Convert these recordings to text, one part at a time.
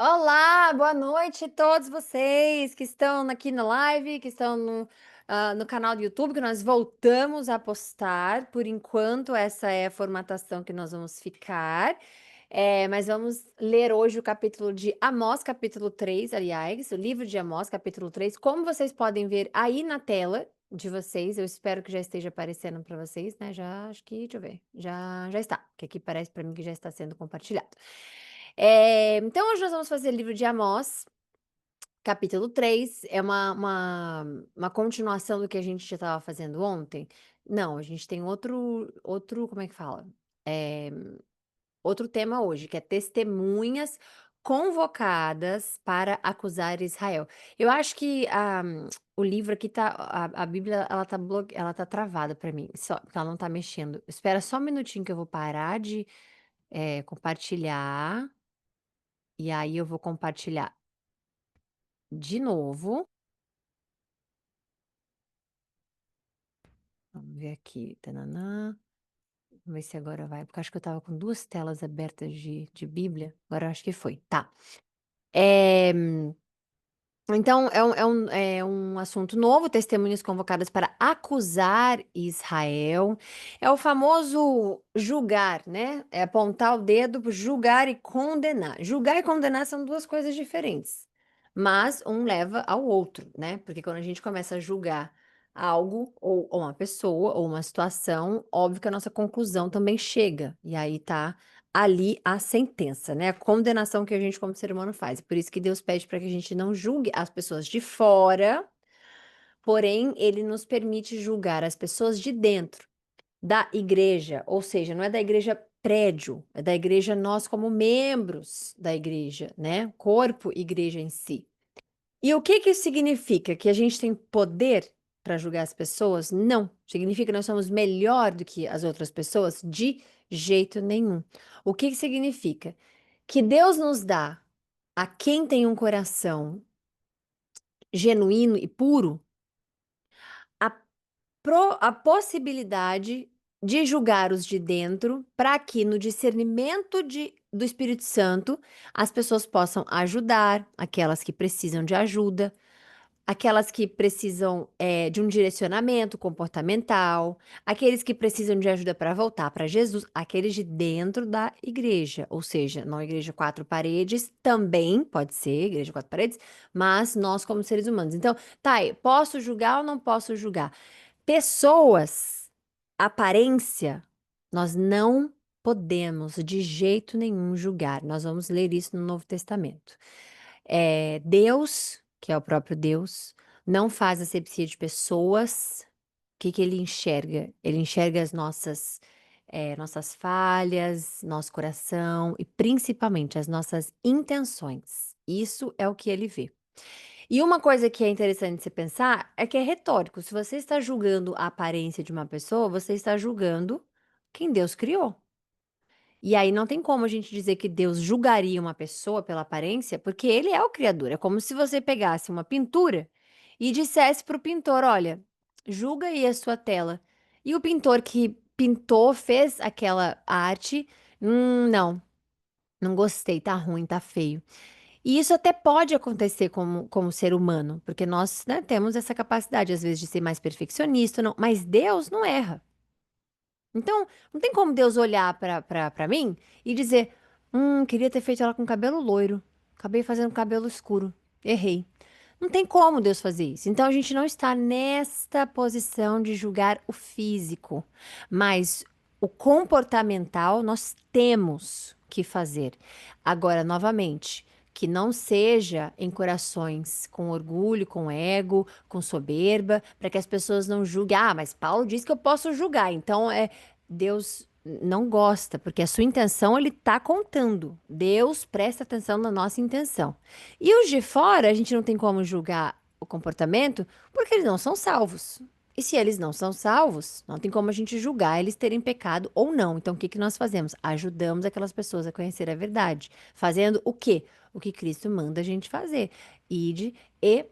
Olá, boa noite a todos vocês que estão aqui na live, que estão no canal do YouTube, que nós voltamos a postar. Por enquanto, essa é a formatação que nós vamos ficar. Mas vamos ler hoje o capítulo de Amós, capítulo 3, aliás, o livro de Amós, capítulo 3. Como vocês podem ver aí na tela de vocês, eu espero que já esteja aparecendo para vocês, né? Já, acho que, deixa eu ver, já está, que aqui parece para mim que já está sendo compartilhado. Então hoje nós vamos fazer o livro de Amós, capítulo 3. É uma continuação do que a gente já estava fazendo ontem. Não, a gente tem outro, como é que fala? Eh, Outro tema hoje, que é testemunhas convocadas para acusar Israel. Eu acho que o livro aqui tá, a Bíblia, ela tá travada para mim, só, porque ela não tá mexendo. Espera só um minutinho que eu vou parar de compartilhar. E aí eu vou compartilhar de novo. Vamos ver aqui. Tananã. Vamos ver se agora vai, porque eu acho que eu estava com 2 telas abertas de Bíblia, agora eu acho que foi. Tá. Eh Então, é um assunto novo, testemunhas convocadas para acusar Israel. É o famoso julgar, né? É apontar o dedo, julgar e condenar. Julgar e condenar são 2 coisas diferentes, mas um leva ao outro, né? Porque quando a gente começa a julgar algo, ou uma pessoa, ou uma situação, óbvio que a nossa conclusão também chega. E aí tá ali a sentença, né, a condenação que a gente como ser humano faz. Por isso que Deus pede para que a gente não julgue as pessoas de fora, porém ele nos permite julgar as pessoas de dentro da igreja, ou seja, não é da igreja prédio, é da igreja nós como membros da igreja, né, corpo igreja em si. E o que que isso significa? Que a gente tem poder para julgar as pessoas? Não. Significa que nós somos melhor do que as outras pessoas? De jeito nenhum. O que que significa? Que Deus nos dá a quem tem um coração genuíno e puro a, a possibilidade de julgar os de dentro, para que no discernimento do Espírito Santo as pessoas possam ajudar aquelas que precisam de ajuda. Aquelas que precisam, de um direcionamento comportamental, aqueles que precisam de ajuda para voltar para Jesus, aqueles de dentro da igreja, ou seja, não a igreja quatro paredes, também pode ser igreja quatro paredes, mas nós como seres humanos. Então, tá aí, posso julgar ou não posso julgar? Pessoas, aparência, nós não podemos de jeito nenhum julgar. Nós vamos ler isso no Novo Testamento. Deus, que é o próprio Deus, não faz asepsia de pessoas. O que que ele enxerga? Ele enxerga as nossas falhas, nosso coração e principalmente as nossas intenções. Isso é o que ele vê. E uma coisa que é interessante você pensar é que é retórico. Se você está julgando a aparência de uma pessoa, você está julgando quem Deus criou. E aí não tem como a gente dizer que Deus julgaria uma pessoa pela aparência, porque ele é o criador. É como se você pegasse uma pintura e dissesse para o pintor: olha, julga aí a sua tela. E o pintor que pintou, fez aquela arte, não, não gostei, tá ruim, tá feio. E isso até pode acontecer como ser humano, porque nós, né, temos essa capacidade, às vezes, de ser mais perfeccionista, não, mas Deus não erra. Então, não tem como Deus olhar pra mim e dizer: queria ter feito ela com cabelo loiro. Acabei fazendo cabelo escuro. Errei. Não tem como Deus fazer isso. Então, a gente não está nesta posição de julgar o físico, mas o comportamental nós temos que fazer. Agora, novamente, que não seja em corações com orgulho, com ego, com soberba, para que as pessoas não julguem. Ah, mas Paulo diz que eu posso julgar, então Deus não gosta, porque a sua intenção ele está contando. Deus presta atenção na nossa intenção. E os de fora, a gente não tem como julgar o comportamento, porque eles não são salvos. E se eles não são salvos, não tem como a gente julgar eles terem pecado ou não. Então, o que que nós fazemos? Ajudamos aquelas pessoas a conhecer a verdade. Fazendo o quê? O que Cristo manda a gente fazer. Ide e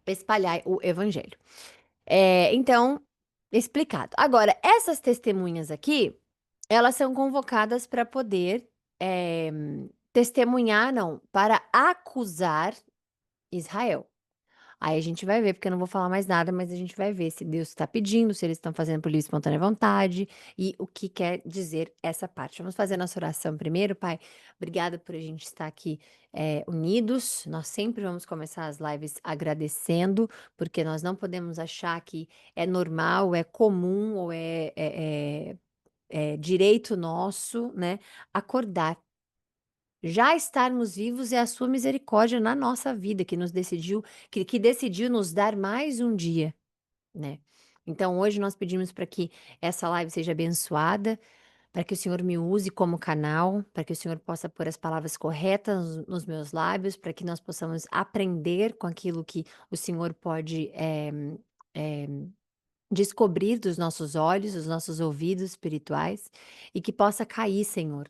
espalhar o evangelho. Então, explicado. Agora, essas testemunhas aqui, elas são convocadas para poder testemunhar não, para acusar Israel. Aí a gente vai ver, porque eu não vou falar mais nada, mas a gente vai ver se Deus está pedindo, se eles estão fazendo por livre e espontânea vontade e o que quer dizer essa parte. Vamos fazer nossa oração primeiro, Pai. Obrigada por a gente estar aqui unidos. Nós sempre vamos começar as lives agradecendo, porque nós não podemos achar que é normal, é comum ou é direito nosso, né? Acordar. Já estarmos vivos é a sua misericórdia na nossa vida, que nos decidiu, que decidiu nos dar mais um dia, né? Então, hoje nós pedimos para que essa live seja abençoada, para que o Senhor me use como canal, para que o Senhor possa pôr as palavras corretas nos meus lábios, para que nós possamos aprender com aquilo que o Senhor pode eh, descobrir dos nossos olhos, dos nossos ouvidos espirituais, e que possa cair, Senhor,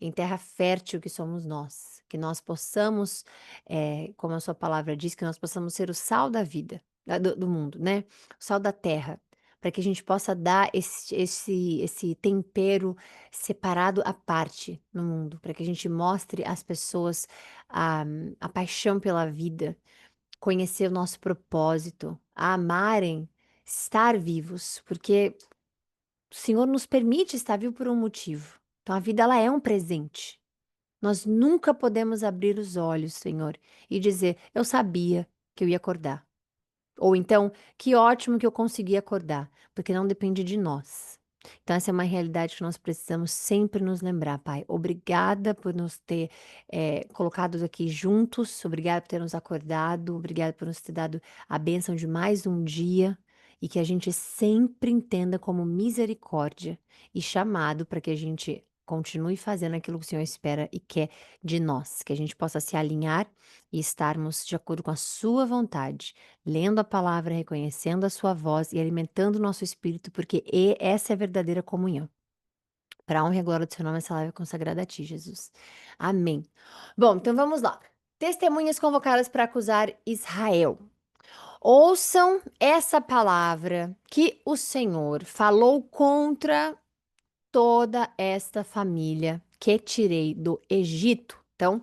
em terra fértil que somos nós, que nós possamos, como a sua palavra diz, que nós possamos ser o sal da vida, do mundo, né? O sal da terra, para que a gente possa dar esse tempero separado à parte no mundo, para que a gente mostre às pessoas a, a paixão pela vida, conhecer o nosso propósito, a amarem, estar vivos, porque o Senhor nos permite estar vivo por um motivo. Então a vida ela é um presente. Nós nunca podemos abrir os olhos, Senhor, e dizer: eu sabia que eu ia acordar. Ou então, que ótimo que eu consegui acordar, porque não depende de nós. Então, essa é uma realidade que nós precisamos sempre nos lembrar, Pai. Obrigada por nos ter colocado aqui juntos, obrigada por ter nos acordado, obrigada por nos ter dado a bênção de mais um dia e que a gente sempre entenda como misericórdia e chamado para que a gente continue fazendo aquilo que o Senhor espera e quer de nós, que a gente possa se alinhar e estarmos de acordo com a Sua vontade, lendo a palavra, reconhecendo a sua voz e alimentando o nosso espírito, porque essa é a verdadeira comunhão. Para a honra e glória do seu nome, essa live é consagrada a ti, Jesus. Amém. Bom, então vamos lá. Testemunhas convocadas para acusar Israel. Ouçam essa palavra que o Senhor falou contra toda esta família que tirei do Egito. Então,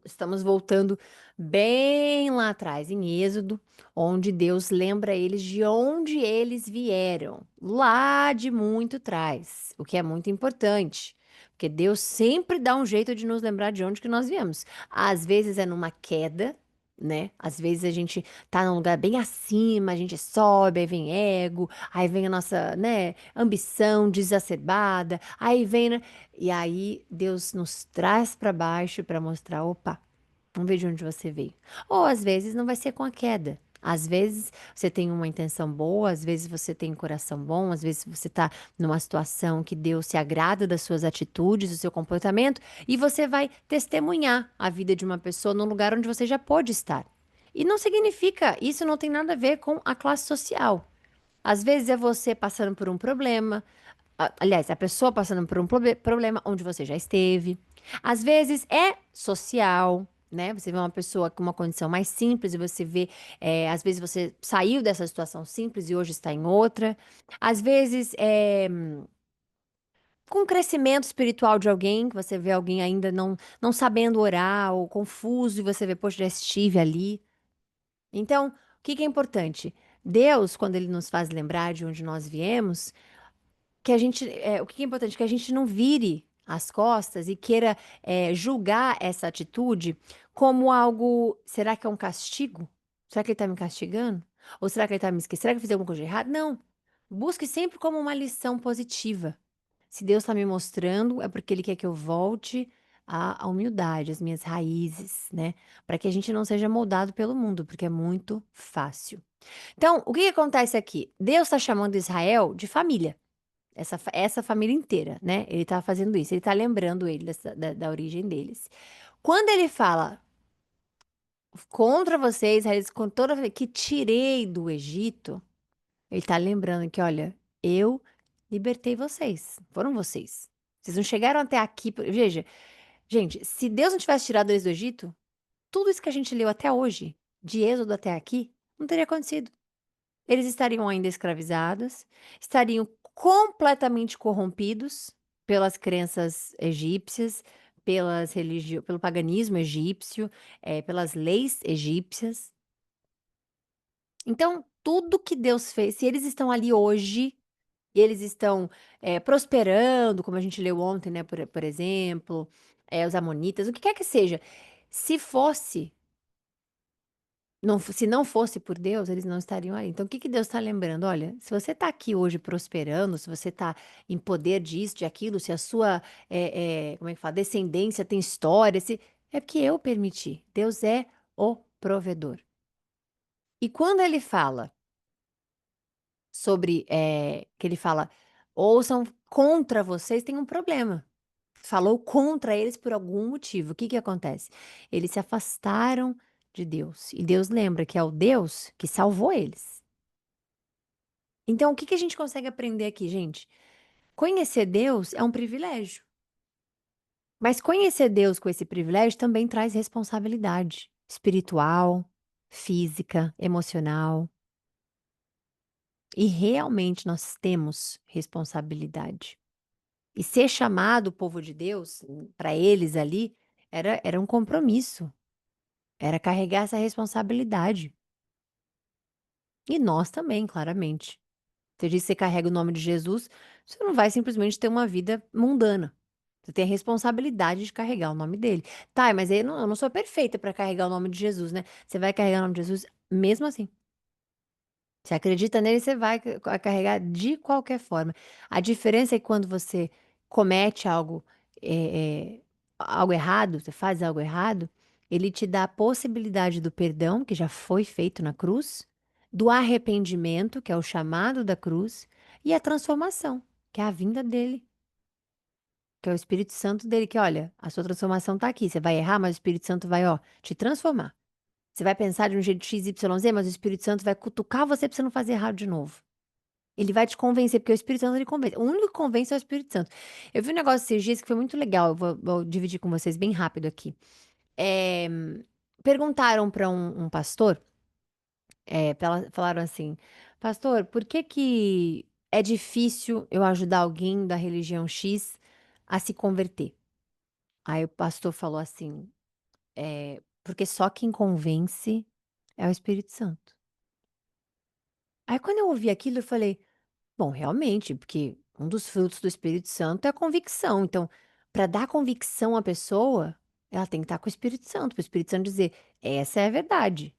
estamos voltando bem lá atrás, em Êxodo, onde Deus lembra eles de onde eles vieram, lá de muito atrás, o que é muito importante, porque Deus sempre dá um jeito de nos lembrar de onde que nós viemos. Às vezes é numa queda, né? Às vezes a gente tá num lugar bem acima, a gente sobe, aí vem ego, aí vem a nossa, né, ambição desacerbada, aí vem, né? E aí Deus nos traz para baixo para mostrar, opa, vamos ver de onde você veio. Ou às vezes não vai ser com a queda. Às vezes você tem uma intenção boa, às vezes você tem um coração bom, às vezes você está numa situação que Deus se agrada das suas atitudes, do seu comportamento, e você vai testemunhar a vida de uma pessoa num lugar onde você já pôde estar. E não significa, isso não tem nada a ver com a classe social. Às vezes é você passando por um problema, aliás, a pessoa passando por um problema onde você já esteve. Às vezes é social, né? Você vê uma pessoa com uma condição mais simples e você vê, às vezes você saiu dessa situação simples e hoje está em outra. Às vezes é com o crescimento espiritual de alguém, que você vê alguém ainda não sabendo orar ou confuso e você vê, poxa, já estive ali. Então, o que que é importante? Deus, quando ele nos faz lembrar de onde nós viemos, que a gente, o que é importante? Que a gente não vire as costas e queira, julgar essa atitude como algo, será que é um castigo? Será que ele está me castigando? Ou será que ele está me esquecendo? Será que eu fiz alguma coisa de errado? Não. Busque sempre como uma lição positiva. Se Deus está me mostrando, é porque Ele quer que eu volte à humildade, às minhas raízes, né? Para que a gente não seja moldado pelo mundo, porque é muito fácil. Então, o que que acontece aqui? Deus está chamando Israel de família. Essa família inteira, né? Ele tá fazendo isso, ele tá lembrando ele da origem deles. Quando ele fala contra vocês, Israelitas, com toda que tirei do Egito, ele tá lembrando que, olha, eu libertei vocês, foram vocês. Vocês não chegaram até aqui. Veja, gente, se Deus não tivesse tirado eles do Egito, tudo isso que a gente leu até hoje, de Êxodo até aqui, não teria acontecido. Eles estariam ainda escravizados, estariam completamente corrompidos pelas crenças egípcias, pelo paganismo egípcio, pelas leis egípcias. Então, tudo que Deus fez, se eles estão ali hoje, e eles estão, prosperando, como a gente leu ontem, né, por exemplo, os amonitas, o que quer que seja, se fosse se não fosse por Deus, eles não estariam ali. Então o que que Deus está lembrando? Olha, se você está aqui hoje prosperando, se você está em poder disso, de aquilo, se a sua, como é que fala? Descendência tem história, é porque eu permiti. Deus é o provedor. E quando ele fala sobre, que ele fala: "Ouçam contra vocês", tem um problema. Falou contra eles por algum motivo. O que que acontece? Eles se afastaram de Deus, e Deus lembra que é o Deus que salvou eles. Então o que que a gente consegue aprender aqui, gente? Conhecer Deus é um privilégio, mas conhecer Deus com esse privilégio também traz responsabilidade espiritual, física, emocional, e realmente nós temos responsabilidade. E ser chamado o povo de Deus, para eles ali, era um compromisso, era carregar essa responsabilidade. E nós também, claramente. Você diz que você carrega o nome de Jesus, você não vai simplesmente ter uma vida mundana. Você tem a responsabilidade de carregar o nome dele. Tá, mas aí eu não sou perfeita para carregar o nome de Jesus, né? Você vai carregar o nome de Jesus mesmo assim. Você acredita nele, você vai carregar de qualquer forma. A diferença é que quando você comete algo, algo errado, você faz algo errado, ele te dá a possibilidade do perdão, que já foi feito na cruz, do arrependimento, que é o chamado da cruz, e a transformação, que é a vinda dele, que é o Espírito Santo dele, que olha, a sua transformação está aqui. Você vai errar, mas o Espírito Santo vai, ó, te transformar. Você vai pensar de um jeito X, Y, Z, mas o Espírito Santo vai cutucar você para você não fazer errado de novo. Ele vai te convencer, porque o Espírito Santo ele convence. O único que convence é o Espírito Santo. Eu vi um negócio esses dias que foi muito legal, eu vou dividir com vocês bem rápido aqui. Eh, Perguntaram para um pastor, falaram assim: "Pastor, por que que é difícil eu ajudar alguém da religião X a se converter?" Aí o pastor falou assim, "Porque só quem convence é o Espírito Santo." Aí quando eu ouvi aquilo eu falei: "Bom, realmente, porque um dos frutos do Espírito Santo é a convicção, então, para dar convicção à pessoa, ela tem que estar com o Espírito Santo, para o Espírito Santo dizer: 'Essa é a verdade'."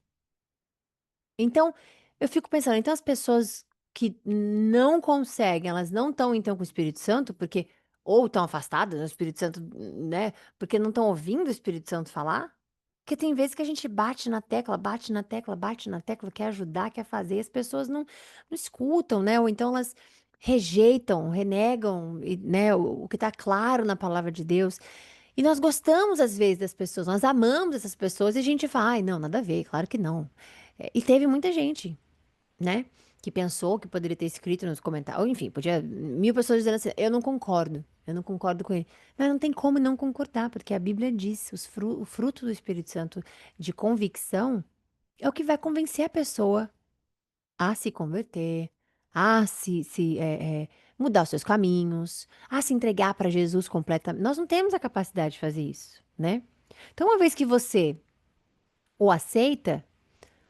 Então, eu fico pensando, então as pessoas que não conseguem, elas não estão então com o Espírito Santo, porque ou estão afastadas do Espírito Santo, né, porque não estão ouvindo o Espírito Santo falar? Porque tem vezes que a gente bate na tecla, bate na tecla, bate na tecla, quer ajudar, quer fazer, e as pessoas não escutam, né, ou então elas rejeitam, renegam, e, né, o que está claro na palavra de Deus. E nós gostamos às vezes das pessoas, nós amamos essas pessoas e a gente fala: "Ai, não, nada a ver, claro que não." E teve muita gente, né, que pensou que poderia ter escrito nos comentários, ou enfim, podia 1000 pessoas dizendo assim: eu não concordo com ele." Mas não tem como não concordar, porque a Bíblia diz, o fruto do Espírito Santo de convicção é o que vai convencer a pessoa a se converter, a mudar os seus caminhos, a se entregar para Jesus completamente. Nós não temos a capacidade de fazer isso, né. Então uma vez que você o aceita,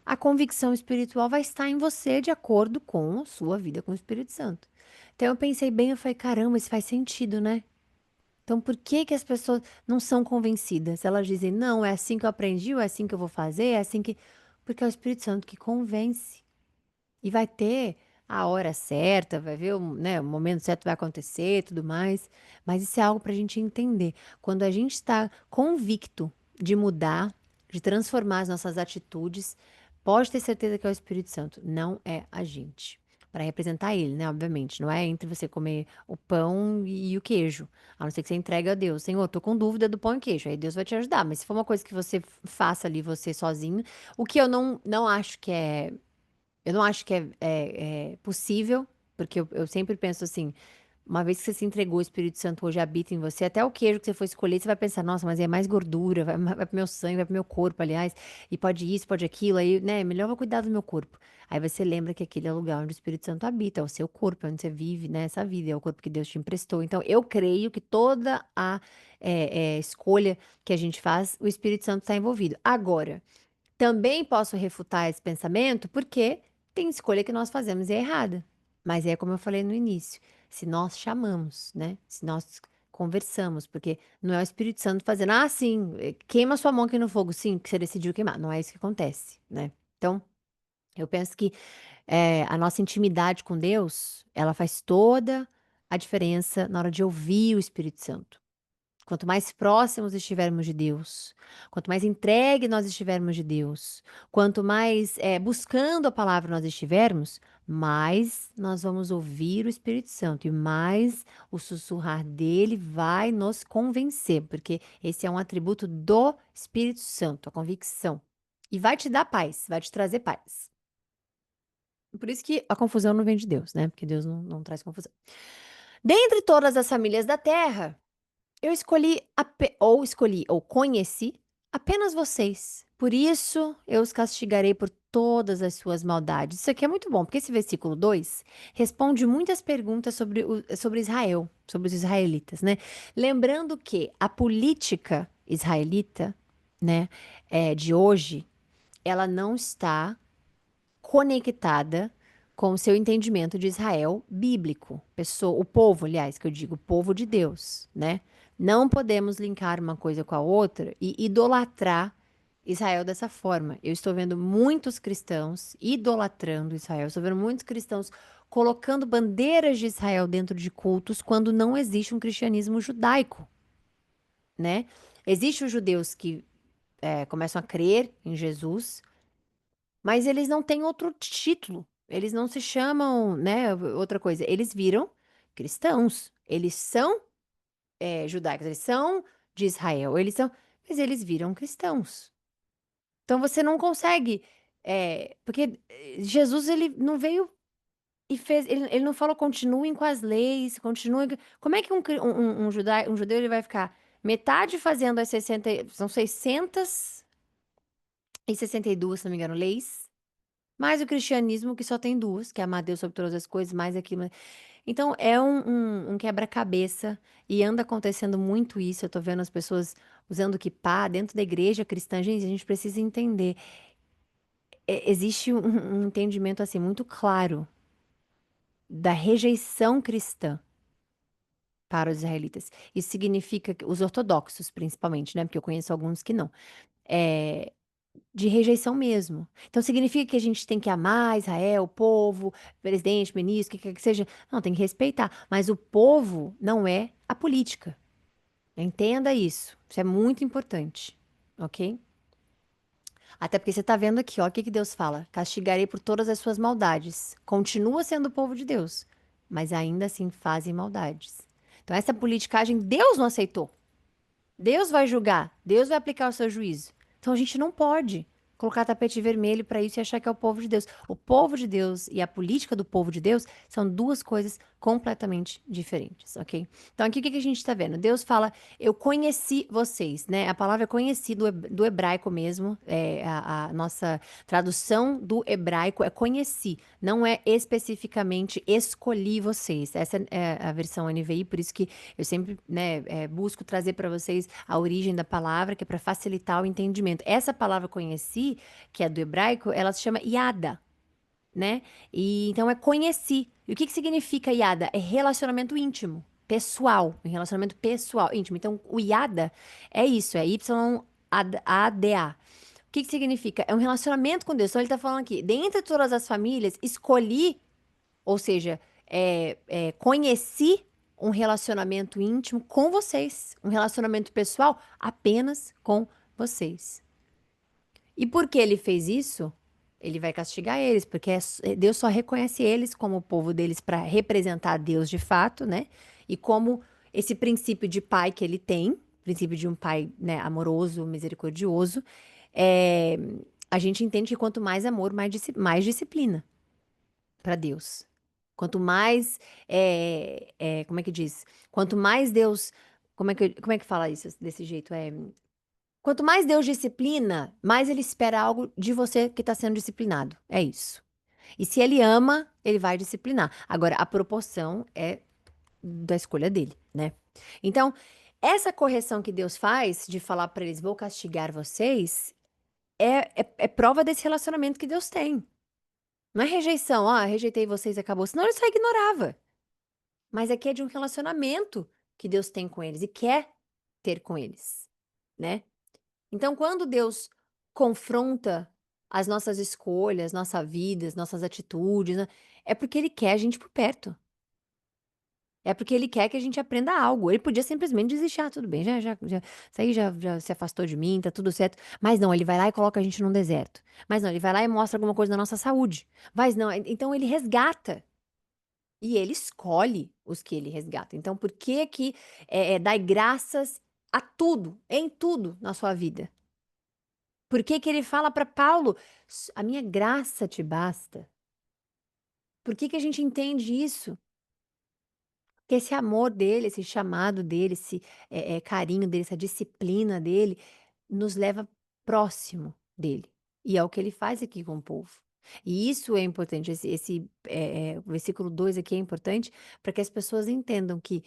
a convicção espiritual vai estar em você de acordo com a sua vida com o Espírito Santo. Então eu pensei bem, eu falei: "Caramba, isso faz sentido, né?" Então por que que as pessoas não são convencidas? Elas dizem: "Não, é assim que eu aprendi, ou é assim que eu vou fazer, é assim que..." Porque é o Espírito Santo que convence. E vai ter a hora certa, vai ver o momento certo vai acontecer, tudo mais, mas isso é algo para a gente entender. Quando a gente está convicto de mudar, de transformar as nossas atitudes, pode ter certeza que é o Espírito Santo, não é a gente. Para representar ele, né, obviamente, não é entre você comer o pão e o queijo, a não ser que você entregue a Deus: "Senhor, tô com dúvida do pão e queijo", aí Deus vai te ajudar, mas se for uma coisa que você faça ali, você sozinho, o que eu não acho que eu não acho que é possível, porque eu sempre penso assim: Uma vez que você se entregou, o Espírito Santo hoje habita em você, até o queijo que você for escolher, você vai pensar, nossa, mas é mais gordura, vai pro meu sangue, vai pro meu corpo, aliás, e pode isso, pode aquilo, aí, né, melhor eu vou cuidar do meu corpo. Aí você lembra que aquele é o lugar onde o Espírito Santo habita, é o seu corpo, é onde você vive, né, essa vida, é o corpo que Deus te emprestou. Então, eu creio que toda a escolha que a gente faz, o Espírito Santo está envolvido. Agora, também posso refutar esse pensamento porque tem escolha que nós fazemos e é errada. Mas é como eu falei no início, se nós chamamos, né? Se nós conversamos, porque não é o Espírito Santo fazendo, ah, sim, queima sua mão aqui no fogo, sim, que você decidiu queimar. Não é isso que acontece, né? Então, eu penso que a nossa intimidade com Deus, ela faz toda a diferença na hora de ouvir o Espírito Santo. Quanto mais próximos estivermos de Deus, quanto mais entregue nós estivermos de Deus, quanto mais buscando a palavra nós estivermos, mais nós vamos ouvir o Espírito Santo e mais o sussurrar dele vai nos convencer, porque esse é um atributo do Espírito Santo, a convicção. E vai te dar paz, vai te trazer paz. Por isso que a confusão não vem de Deus, né? Porque Deus não traz confusão. Dentre todas as famílias da terra, eu ou conheci apenas vocês. Por isso eu os castigarei por todas as suas maldades. Isso aqui é muito bom, porque esse versículo 2 responde muitas perguntas sobre Israel, sobre os israelitas, né? Lembrando que a política israelita, né, de hoje, ela não está conectada com o seu entendimento de Israel bíblico, o povo, aliás, que eu digo, o povo de Deus, né? Não podemos linkar uma coisa com a outra e idolatrar Israel dessa forma. Eu estou vendo muitos cristãos idolatrando Israel, estou vendo muitos cristãos colocando bandeiras de Israel dentro de cultos quando não existe um cristianismo judaico, né? Existem os judeus que começam a crer em Jesus, mas eles não têm outro título. Eles não se chamam, né? Outra coisa. Eles viram cristãos. Eles são judaicos. Eles são de Israel. Mas eles viram cristãos. Então você não consegue, porque Jesus ele não veio e fez. Ele não falou continuem com as leis, continuem. Como é que um judeu ele vai ficar metade fazendo as 60, são 662, se não me engano, leis. Mais o cristianismo, que só tem duas, que é amar Deus sobre todas as coisas, mais aquilo. Então, é um quebra-cabeça e anda acontecendo muito isso. Eu tô vendo as pessoas usando kippah dentro da igreja cristã. Gente, a gente precisa entender. Existe um entendimento, assim, muito claro da rejeição cristã para os israelitas. Isso significa que, os ortodoxos, principalmente, né? Porque eu conheço alguns que não. É, de rejeição mesmo. Então significa que a gente tem que amar Israel, o povo, presidente, ministro, o que quer que seja. Não, tem que respeitar. Mas o povo não é a política. Entenda isso. Isso é muito importante. Ok? Até porque você está vendo aqui, ó, o que que Deus fala? Castigarei por todas as suas maldades. Continua sendo o povo de Deus, mas ainda assim fazem maldades. Então, essa politicagem Deus não aceitou. Deus vai julgar, Deus vai aplicar o seu juízo. Então a gente não pode colocar tapete vermelho para isso e achar que é o povo de Deus. O povo de Deus e a política do povo de Deus são duas coisas completamente diferentes, ok? Então aqui o que que a gente está vendo? Deus fala, eu conheci vocês, né? A palavra conheci do hebraico mesmo, a nossa tradução do hebraico é conheci, não é especificamente escolhi vocês. Essa é a versão NVI, por isso que eu sempre, né, busco trazer para vocês a origem da palavra, que é para facilitar o entendimento. Essa palavra conheci, que é do hebraico, ela se chama yada, né? E então é conheci. E o que que significa yada? É relacionamento íntimo, pessoal, um relacionamento pessoal, íntimo. Então o yada é isso, é Y-A-D-A. O que que significa? É um relacionamento com Deus. Então ele está falando aqui, dentre todas as famílias, escolhi, ou seja, conheci um relacionamento íntimo com vocês, um relacionamento pessoal apenas com vocês. E por que ele fez isso? Ele vai castigar eles, porque Deus só reconhece eles como o povo deles para representar Deus de fato, né? E como esse princípio de pai que ele tem, princípio de um pai, né, amoroso, misericordioso, é, a gente entende que quanto mais amor, mais disciplina para Deus. Quanto mais, como é que diz? Quanto mais Deus, como é que fala isso desse jeito? Quanto mais Deus disciplina, mais ele espera algo de você que está sendo disciplinado. É isso. E se ele ama, ele vai disciplinar. Agora, a proporção é da escolha dele, né? Então, essa correção que Deus faz de falar para eles, vou castigar vocês, é prova desse relacionamento que Deus tem. Não é rejeição, rejeitei vocês e acabou. Senão ele só ignorava. Mas aqui é de um relacionamento que Deus tem com eles e quer ter com eles, né? Então, quando Deus confronta as nossas escolhas, nossa vida, as nossas atitudes, né, é porque Ele quer a gente por perto. É porque Ele quer que a gente aprenda algo. Ele podia simplesmente desistir, tudo bem, isso aí já se afastou de mim, tá tudo certo. Mas não, Ele vai lá e coloca a gente num deserto. Mas não, Ele vai lá e mostra alguma coisa da nossa saúde. Mas não, então Ele resgata. E Ele escolhe os que Ele resgata. Então, por que que dai graças a tudo, em tudo na sua vida? Por que que ele fala para Paulo: A minha graça te basta"? Por que que a gente entende isso? Que esse amor dele, esse chamado dele, esse, carinho dele, essa disciplina dele, nos leva próximo dele. E é o que ele faz aqui com o povo. E isso é importante, o versículo 2 aqui é importante para que as pessoas entendam que,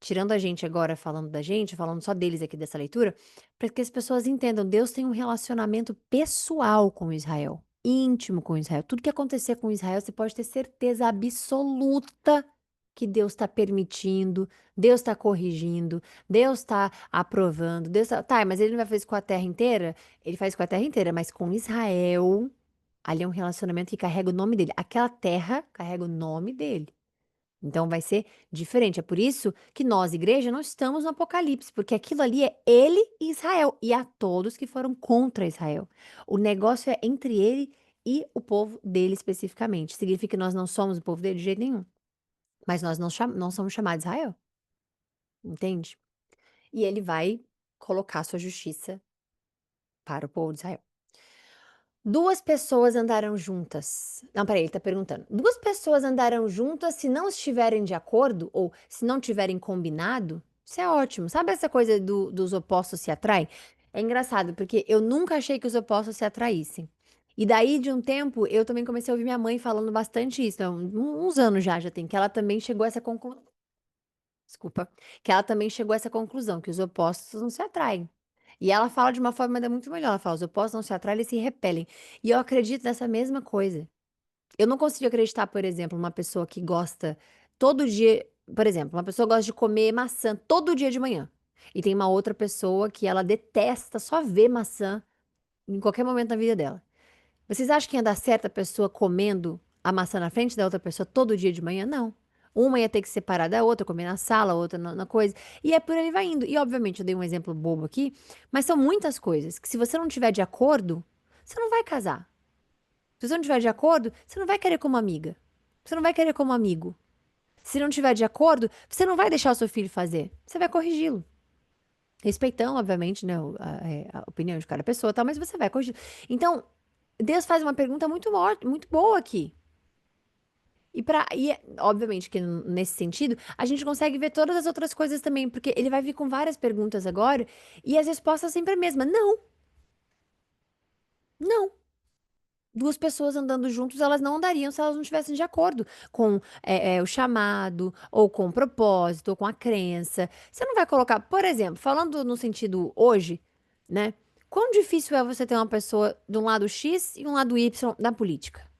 tirando a gente agora, falando da gente, falando só deles aqui dessa leitura, para que as pessoas entendam, Deus tem um relacionamento pessoal com Israel, íntimo com Israel. Tudo que acontecer com Israel, você pode ter certeza absoluta que Deus está permitindo, Deus está corrigindo, Deus está aprovando, mas ele não vai fazer isso com a terra inteira? Ele faz com a terra inteira, mas com Israel, ali é um relacionamento que carrega o nome dele. Aquela terra carrega o nome dele. Então vai ser diferente. É por isso que nós, igreja, não estamos no Apocalipse, porque aquilo ali é ele e Israel, e a todos que foram contra Israel. O negócio é entre ele e o povo dele especificamente. Significa que nós não somos o povo dele de jeito nenhum, mas nós não somos chamados Israel, entende? E ele vai colocar sua justiça para o povo de Israel. Duas pessoas andarão juntas. Não, peraí, ele tá perguntando. Duas pessoas andarão juntas se não estiverem de acordo ou se não tiverem combinado? Isso é ótimo. Sabe essa coisa dos opostos se atraem? É engraçado, porque eu nunca achei que os opostos se atraíssem. E daí, de um tempo, eu também comecei a ouvir minha mãe falando bastante isso. Então, uns anos já tem, que ela também chegou a essa conclusão. Desculpa. Que ela também chegou a essa conclusão, que os opostos não se atraem. E ela fala de uma forma ainda muito melhor. Ela fala: os opostos não se atraem, eles se repelem. E eu acredito nessa mesma coisa. Eu não consigo acreditar, por exemplo, uma pessoa que gosta todo dia. Por exemplo, uma pessoa gosta de comer maçã todo dia de manhã. E tem uma outra pessoa que ela detesta só ver maçã em qualquer momento da vida dela. Vocês acham que ia dar certo a pessoa comendo a maçã na frente da outra pessoa todo dia de manhã? Não. Uma ia ter que separar da outra, comer na sala, a outra na coisa. E é por aí vai indo. E, obviamente, eu dei um exemplo bobo aqui, mas são muitas coisas que, se você não tiver de acordo, você não vai casar. Se você não tiver de acordo, você não vai querer como amiga. Você não vai querer como amigo. Se não tiver de acordo, você não vai deixar o seu filho fazer. Você vai corrigi-lo. Respeitando, obviamente, né, a opinião de cada pessoa, e tal, mas você vai corrigir. Então, Deus faz uma pergunta muito boa aqui. Obviamente que nesse sentido, a gente consegue ver todas as outras coisas também, porque ele vai vir com várias perguntas agora, e as respostas sempre a mesma. Não, não. Duas pessoas andando juntos, elas não andariam se elas não estivessem de acordo com o chamado, ou com o propósito, ou com a crença. Você não vai colocar, por exemplo, falando no sentido hoje, né? Quão difícil é você ter uma pessoa de um lado X e um lado Y da política?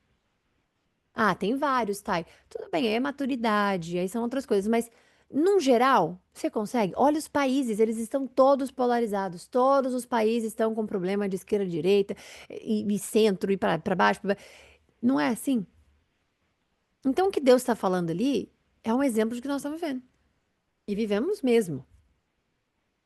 Ah, tem vários, Thay. Tudo bem, aí é maturidade, aí são outras coisas, mas num geral, você consegue? Olha os países, eles estão todos polarizados. Todos os países estão com problema de esquerda, direita e centro e para baixo. Não é assim? Então, o que Deus está falando ali é um exemplo de que nós estamos vivendo. E vivemos mesmo.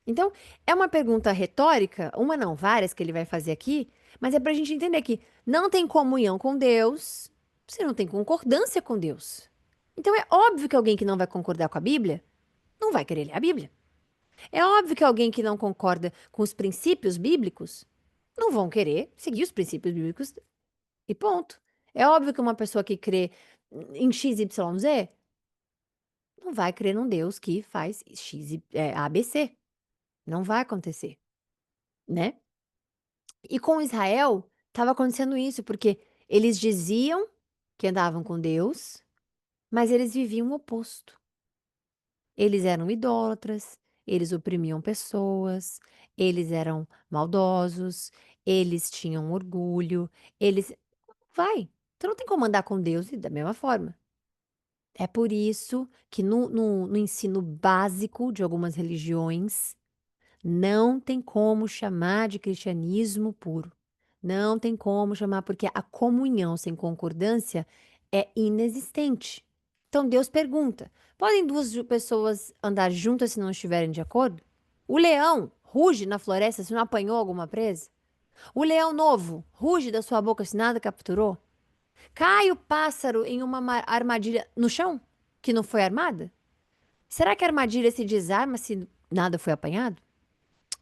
Então, é uma pergunta retórica, uma não, várias que ele vai fazer aqui, mas é para a gente entender que não tem comunhão com Deus, você não tem concordância com Deus. Então, é óbvio que alguém que não vai concordar com a Bíblia não vai querer ler a Bíblia. É óbvio que alguém que não concorda com os princípios bíblicos não vão querer seguir os princípios bíblicos e ponto. É óbvio que uma pessoa que crê em XYZ, não vai crer num Deus que faz ABC. Não vai acontecer, né. E com Israel, estava acontecendo isso, porque eles diziam que andavam com Deus, mas eles viviam o oposto. Eles eram idólatras, eles oprimiam pessoas, eles eram maldosos, eles tinham orgulho, eles vai, então não tem como andar com Deus e da mesma forma. É por isso que no ensino básico de algumas religiões, não tem como chamar de cristianismo puro. Não tem como chamar, porque a comunhão sem concordância é inexistente. Então Deus pergunta: podem duas pessoas andar juntas se não estiverem de acordo? O leão ruge na floresta se não apanhou alguma presa? O leão novo ruge da sua boca se nada capturou? Cai o pássaro em uma armadilha no chão que não foi armada? Será que a armadilha se desarma se nada foi apanhado?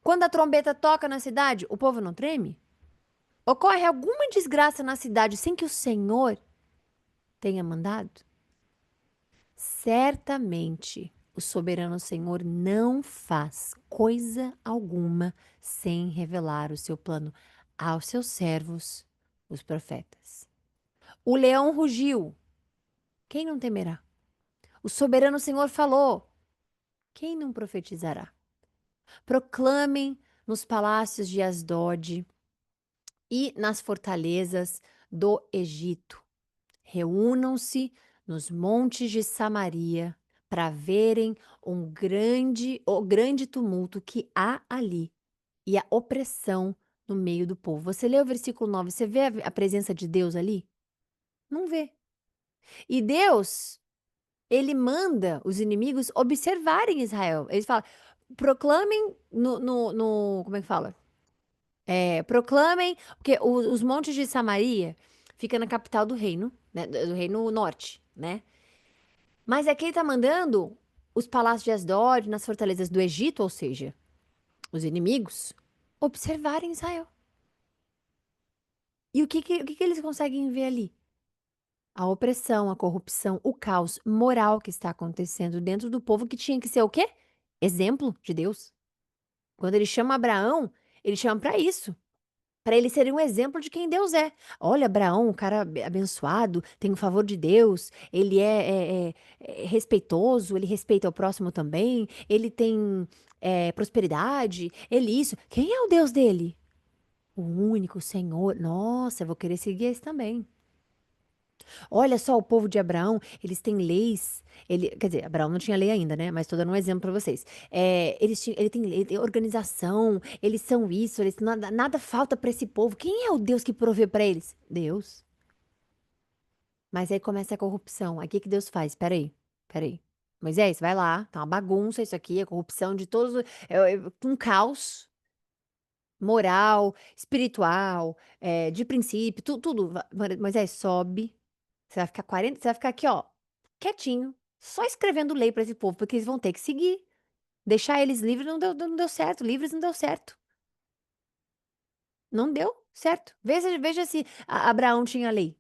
Quando a trombeta toca na cidade, o povo não treme? Ocorre alguma desgraça na cidade sem que o Senhor tenha mandado? Certamente o soberano Senhor não faz coisa alguma sem revelar o seu plano aos seus servos, os profetas. O leão rugiu, quem não temerá? O soberano Senhor falou, quem não profetizará? Proclamem nos palácios de Asdod e nas fortalezas do Egito. Reúnam-se nos montes de Samaria para verem o grande tumulto que há ali e a opressão no meio do povo. Você lê o versículo 9, você vê a presença de Deus ali? Não vê. E Deus, ele manda os inimigos observarem Israel. Eles falam, proclamem como é que fala? Proclamem, porque os montes de Samaria fica na capital do reino, né, do reino norte, né? Mas aqui ele tá mandando os palácios de Asdod, nas fortalezas do Egito, ou seja, os inimigos, observarem Israel. E o que que eles conseguem ver ali? A opressão, a corrupção, o caos moral que está acontecendo dentro do povo que tinha que ser o quê? Exemplo de Deus. Quando ele chama Abraão, ele chama para isso. Para ele ser um exemplo de quem Deus é. Olha, Abraão, um cara abençoado, tem o favor de Deus, ele é respeitoso, ele respeita o próximo também, ele tem prosperidade, ele isso. Quem é o Deus dele? O único Senhor. Nossa, eu vou querer seguir esse também. Olha só o povo de Abraão, eles têm leis. Quer dizer, Abraão não tinha lei ainda, né? Mas estou dando um exemplo para vocês. Ele tem lei, tem organização, eles são isso, nada falta para esse povo. Quem é o Deus que provê para eles? Deus. Mas aí começa a corrupção. Aí o que que Deus faz? Peraí. Moisés, vai lá, tá uma bagunça isso aqui, a corrupção de todos, um caos moral, espiritual, de princípio, tudo. Moisés, sobe. Você vai ficar aqui, ó, quietinho, só escrevendo lei para esse povo, porque eles vão ter que seguir. Deixar eles livres não deu certo, livres não deu certo. Não deu certo. Veja se Abraão tinha lei.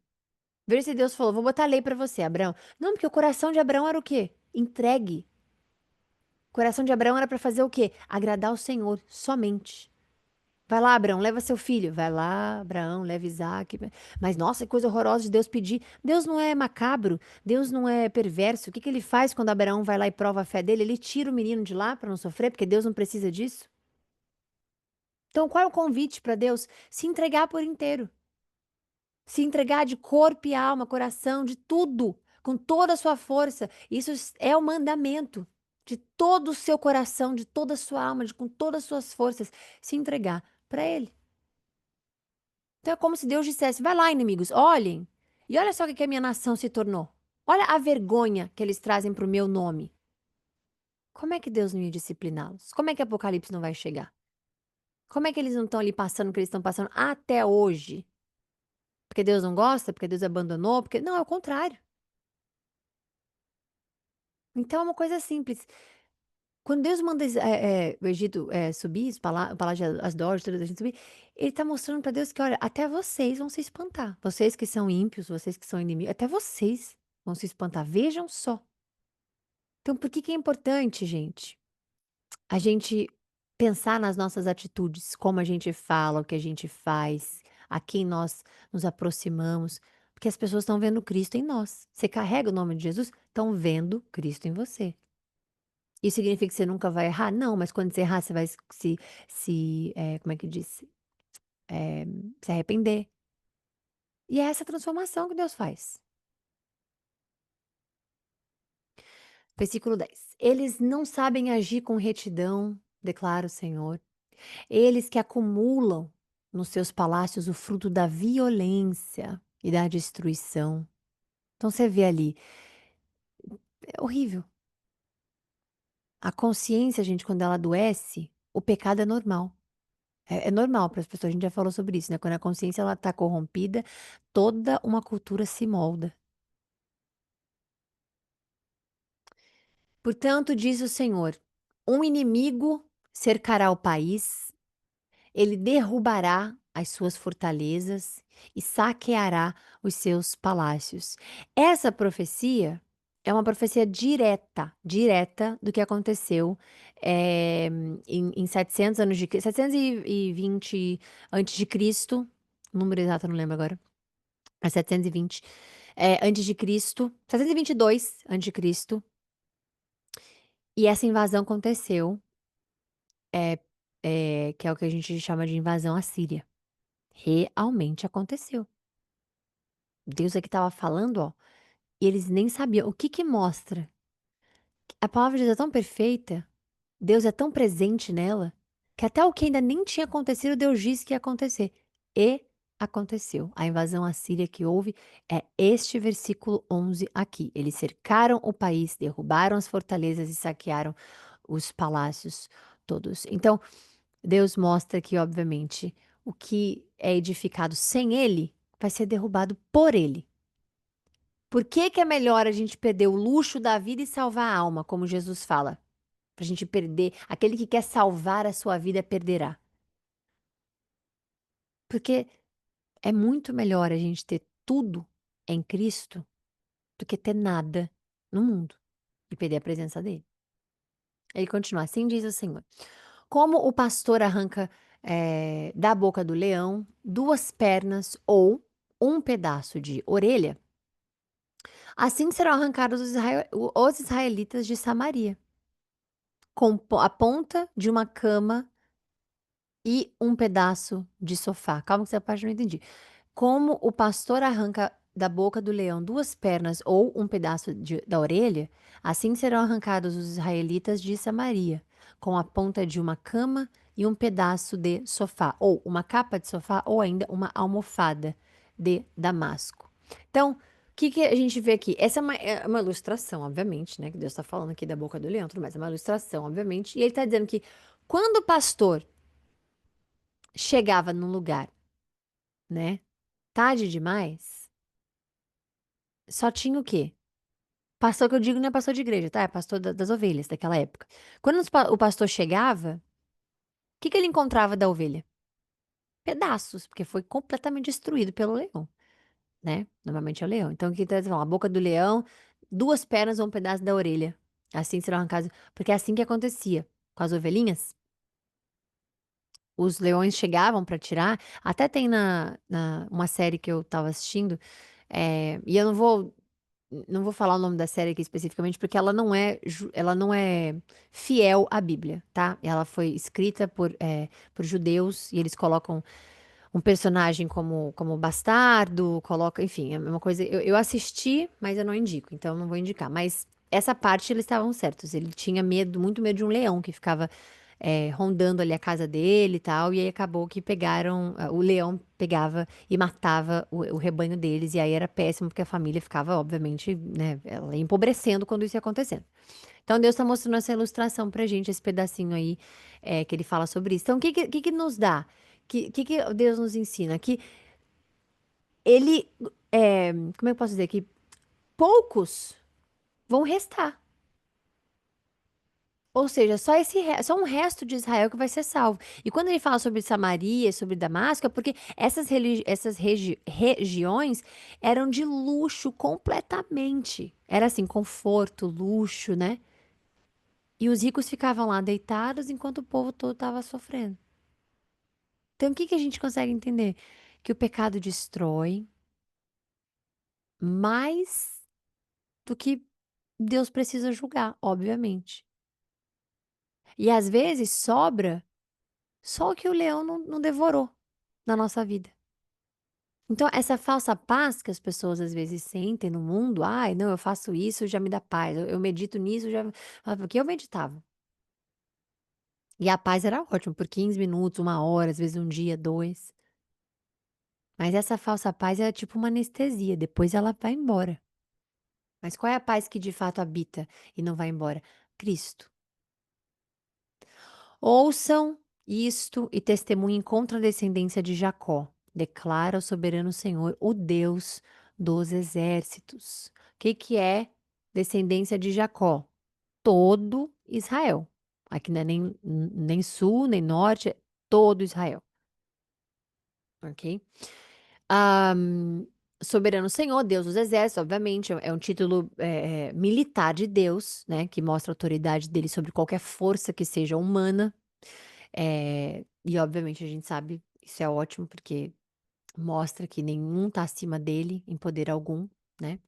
Veja se Deus falou, vou botar lei para você, Abraão. Não, porque o coração de Abraão era o quê? Entregue. O coração de Abraão era para fazer o quê? Agradar o Senhor, somente. Vai lá, Abraão, leva seu filho. Vai lá, Abraão, leva Isaac. Mas, nossa, que coisa horrorosa de Deus pedir. Deus não é macabro, Deus não é perverso. O que que ele faz quando Abraão vai lá e prova a fé dele? Ele tira o menino de lá para não sofrer, porque Deus não precisa disso. Então, qual é o convite para Deus? Se entregar por inteiro. Se entregar de corpo e alma, coração, de tudo, com toda a sua força. Isso é o mandamento. De todo o seu coração, de toda a sua alma, com todas as suas forças, se entregar para Ele. Então é como se Deus dissesse: vai lá, inimigos, olhem. E olha só o que a minha nação se tornou. Olha a vergonha que eles trazem para o meu nome. Como é que Deus não ia discipliná-los? Como é que Apocalipse não vai chegar? Como é que eles não estão ali passando o que eles estão passando até hoje? Porque Deus não gosta? Porque Deus abandonou? Porque não, é o contrário. Então é uma coisa simples. Quando Deus manda o Egito subir, o palácio de Asdod, toda a gente subir, ele está mostrando para Deus que, olha, até vocês vão se espantar. Vocês que são ímpios, vocês que são inimigos, até vocês. vão se espantar. Vejam só. Então, por que que é importante, gente, a gente pensar nas nossas atitudes, como a gente fala, o que a gente faz, a quem nós nos aproximamos, porque as pessoas estão vendo Cristo em nós. Você carrega o nome de Jesus, estão vendo Cristo em você. Isso significa que você nunca vai errar? Não, mas quando você errar, você vai como é que diz? Eh, se arrepender. E é essa transformação que Deus faz. Versículo 10. Eles não sabem agir com retidão, declara o Senhor. Eles que acumulam nos seus palácios o fruto da violência e da destruição. Então você vê ali, é horrível. A consciência, gente, quando ela adoece, o pecado é normal. É normal para as pessoas, a gente já falou sobre isso, né? Quando a consciência ela está corrompida, toda uma cultura se molda. Portanto, diz o Senhor: um inimigo cercará o país. Ele derrubará as suas fortalezas e saqueará os seus palácios. Essa profecia é uma profecia direta, direta do que aconteceu em 700 anos de 720 antes de Cristo, o número exato eu não lembro agora, é 720 antes de Cristo, 722 antes de Cristo, e essa invasão aconteceu, é, que é o que a gente chama de invasão assíria. Realmente aconteceu. Deus é que estava falando, ó, e eles nem sabiam. O que que mostra? A palavra de Deus é tão perfeita, Deus é tão presente nela, que até o que ainda nem tinha acontecido, Deus disse que ia acontecer. E aconteceu. A invasão assíria que houve é este versículo 11 aqui. Eles cercaram o país, derrubaram as fortalezas e saquearam os palácios todos. Então, Deus mostra que, obviamente, o que é edificado sem ele vai ser derrubado por ele. Por que que é melhor a gente perder o luxo da vida e salvar a alma, como Jesus fala? Pra gente perder, aquele que quer salvar a sua vida perderá. Porque é muito melhor a gente ter tudo em Cristo do que ter nada no mundo e perder a presença dele. Ele continua, assim diz o Senhor. Como o pastor arranca da boca do leão duas pernas ou um pedaço de orelha, assim serão arrancados os israelitas de Samaria, com a ponta de uma cama e um pedaço de sofá. Calma que essa parte eu não entendi. Como o pastor arranca da boca do leão duas pernas ou um pedaço da orelha, assim serão arrancados os israelitas de Samaria, com a ponta de uma cama e um pedaço de sofá, ou uma capa de sofá, ou ainda uma almofada de damasco. Então, o que que a gente vê aqui? Essa é uma ilustração, obviamente, né? Que Deus está falando aqui da boca do leão, tudo mais. É uma ilustração, obviamente. E ele está dizendo que quando o pastor chegava num lugar, né? Tarde demais, só tinha o quê? Pastor que eu digo não é pastor de igreja, tá? É pastor das ovelhas daquela época. Quando o pastor chegava, o que que ele encontrava da ovelha? Pedaços, porque foi completamente destruído pelo leão, né? Normalmente é o leão. Então, o que tá falando? A boca do leão, duas pernas ou um pedaço da orelha. Assim serão arrancados. Porque é assim que acontecia com as ovelhinhas. Os leões chegavam para tirar. Até tem na uma série que eu tava assistindo, e eu não vou falar o nome da série aqui especificamente, porque ela não é fiel à Bíblia, tá? Ela foi escrita por judeus e eles colocam um personagem como bastardo, coloca, enfim, é uma coisa. Eu assisti, mas eu não indico, então eu não vou indicar. Mas essa parte eles estavam certos. Ele tinha medo, muito medo de um leão que ficava rondando ali a casa dele e tal, e aí acabou que pegaram, o leão pegava e matava o rebanho deles, e aí era péssimo, porque a família ficava, obviamente, né, ela ia empobrecendo quando isso ia acontecendo. Então Deus está mostrando essa ilustração pra gente, esse pedacinho aí, que ele fala sobre isso. Então, o que que nos dá? Que Deus nos ensina? Que ele, como é que eu posso dizer? Que poucos vão restar. Ou seja, só um resto de Israel que vai ser salvo. E quando ele fala sobre Samaria, sobre Damasco, é porque essas regiões eram de luxo completamente. Era assim, conforto, luxo, né? E os ricos ficavam lá deitados enquanto o povo todo estava sofrendo. Então, o que que a gente consegue entender? Que o pecado destrói mais do que Deus precisa julgar, obviamente. E às vezes sobra só o que o leão não devorou na nossa vida. Então, essa falsa paz que as pessoas às vezes sentem no mundo, ai, não, eu faço isso, já me dá paz. Eu medito nisso, já. Porque eu meditava. E a paz era ótima, por 15 minutos, 1 hora, às vezes um dia, dois. Mas essa falsa paz é tipo uma anestesia, depois ela vai embora. Mas qual é a paz que de fato habita e não vai embora? Cristo. Ouçam isto e testemunhem contra a descendência de Jacó, declara o soberano Senhor, o Deus dos exércitos. O que que é descendência de Jacó? Todo Israel. Aqui não é nem sul, nem norte, é todo Israel, ok? Hum, Soberano Senhor, Deus dos exércitos, obviamente, é um título militar de Deus, né? Que mostra a autoridade dele sobre qualquer força que seja humana. E obviamente a gente sabe, isso é ótimo, porque mostra que nenhum tá acima dele em poder algum, né.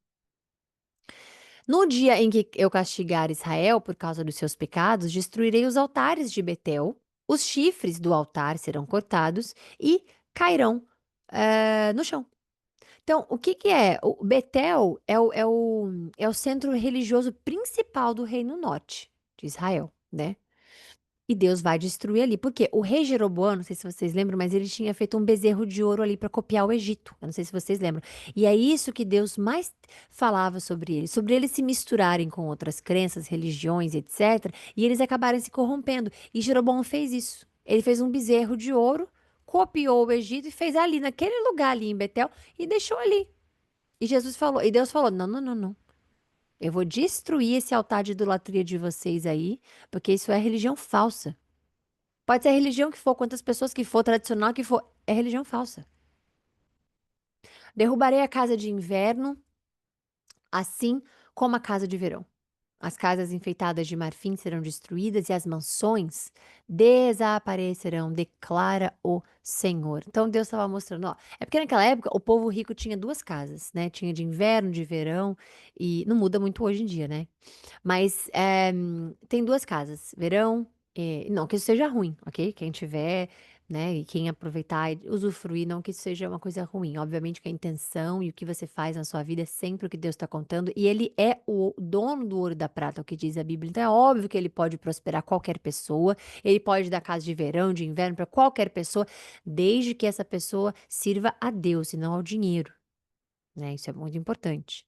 "No dia em que eu castigar Israel por causa dos seus pecados, destruirei os altares de Betel, os chifres do altar serão cortados e cairão, no chão". Então, o que que é? O Betel é o centro religioso principal do Reino Norte de Israel, né. E Deus vai destruir ali, porque o rei Jeroboão, não sei se vocês lembram, mas ele tinha feito um bezerro de ouro ali para copiar o Egito. Eu não sei se vocês lembram. E é isso que Deus mais falava sobre eles se misturarem com outras crenças, religiões, etc. E eles acabarem se corrompendo. E Jeroboão fez isso. Ele fez um bezerro de ouro, copiou o Egito e fez ali, naquele lugar ali em Betel, e deixou ali. E Deus falou: não, não, não, não. Eu vou destruir esse altar de idolatria de vocês aí, porque isso é religião falsa. Pode ser a religião que for, quantas pessoas que for, tradicional que for, é religião falsa. Derrubarei a casa de inverno, assim como a casa de verão. As casas enfeitadas de marfim serão destruídas e as mansões desaparecerão, declara o Senhor. Então Deus estava mostrando, ó, é porque naquela época o povo rico tinha duas casas, né? Tinha de inverno, de verão, e não muda muito hoje em dia, né? Mas, tem 2 casas, verão, não que isso seja ruim, ok? Quem tiver, né, e quem aproveitar e usufruir, não que isso seja uma coisa ruim. Obviamente que a intenção e o que você faz na sua vida é sempre o que Deus está contando, e Ele é o dono do ouro e da prata, é o que diz a Bíblia. Então é óbvio que Ele pode prosperar qualquer pessoa, Ele pode dar casa de verão, de inverno para qualquer pessoa, desde que essa pessoa sirva a Deus e não ao dinheiro, né, isso é muito importante.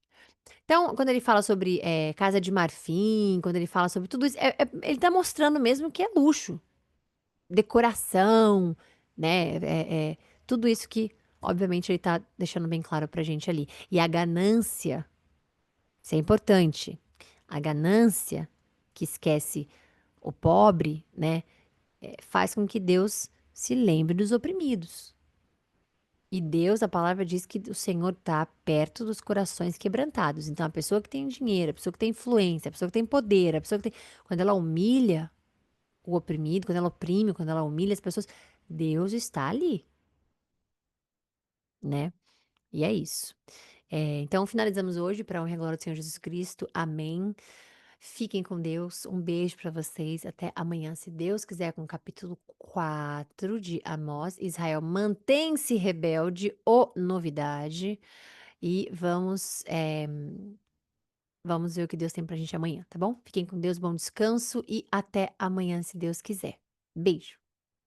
Então, quando ele fala sobre, casa de marfim, quando ele fala sobre tudo isso, ele tá mostrando mesmo que é luxo, decoração, né, tudo isso que, obviamente, ele tá deixando bem claro pra gente ali. E a ganância, isso é importante, a ganância que esquece o pobre, né, faz com que Deus se lembre dos oprimidos. E Deus, a palavra diz que o Senhor está perto dos corações quebrantados. Então, a pessoa que tem dinheiro, a pessoa que tem influência, a pessoa que tem poder, a pessoa que tem. Quando ela humilha o oprimido, quando ela oprime, quando ela humilha as pessoas, Deus está ali, né? E é isso. Então, finalizamos hoje para honra e glória do Senhor Jesus Cristo. Amém. Fiquem com Deus. Um beijo para vocês. Até amanhã, se Deus quiser, com o capítulo 4 de Amós. Israel mantém-se rebelde, ou novidade. E vamos ver o que Deus tem pra gente amanhã, tá bom? Fiquem com Deus, bom descanso e até amanhã, se Deus quiser. Beijo.